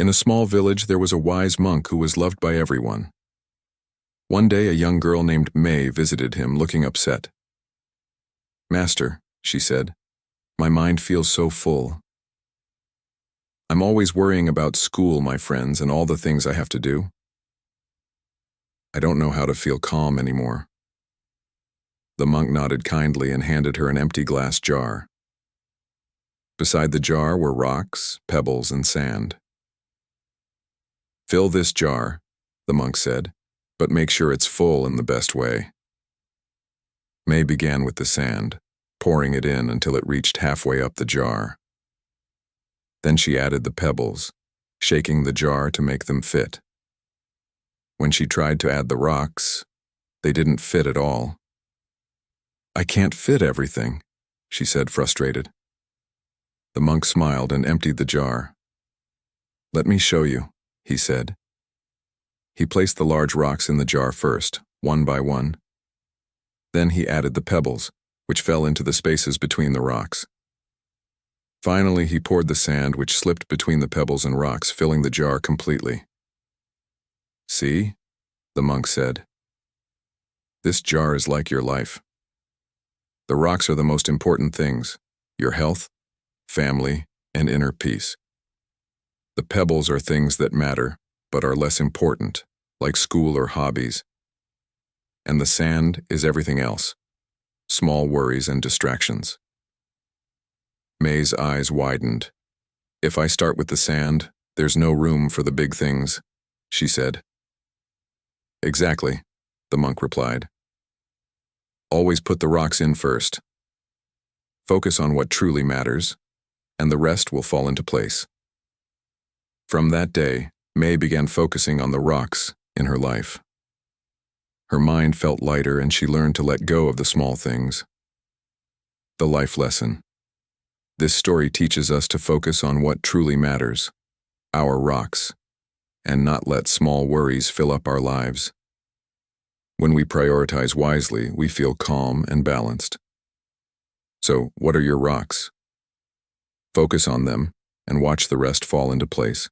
In a small village, there was a wise monk who was loved by everyone. One day, a young girl named May visited him, looking upset. "Master," she said, "my mind feels so full. I'm always worrying about school, my friends, and all the things I have to do. I don't know how to feel calm anymore." The monk nodded kindly and handed her an empty glass jar. Beside the jar were rocks, pebbles, and sand. "Fill this jar," the monk said, "but make sure it's full in the best way." May began with the sand, pouring it in until it reached halfway up the jar. Then she added the pebbles, shaking the jar to make them fit. When she tried to add the rocks, they didn't fit at all. "I can't fit everything," she said, frustrated. The monk smiled and emptied the jar. "Let me show you," he said. He placed the large rocks in the jar first, one by one. Then he added the pebbles, which fell into the spaces between the rocks. Finally, he poured the sand, which slipped between the pebbles and rocks, filling the jar completely. "See?" the monk said. "This jar is like your life. The rocks are the most important things: your health, family, and inner peace. The pebbles are things that matter, but are less important, like school or hobbies. And the sand is everything else, small worries and distractions." May's eyes widened. "If I start with the sand, there's no room for the big things," she said. "Exactly," the monk replied. "Always put the rocks in first. Focus on what truly matters, and the rest will fall into place." From that day, May began focusing on the rocks in her life. Her mind felt lighter and she learned to let go of the small things. The life lesson. This story teaches us to focus on what truly matters, our rocks, and not let small worries fill up our lives. When we prioritize wisely, we feel calm and balanced. So, what are your rocks? Focus on them and watch the rest fall into place.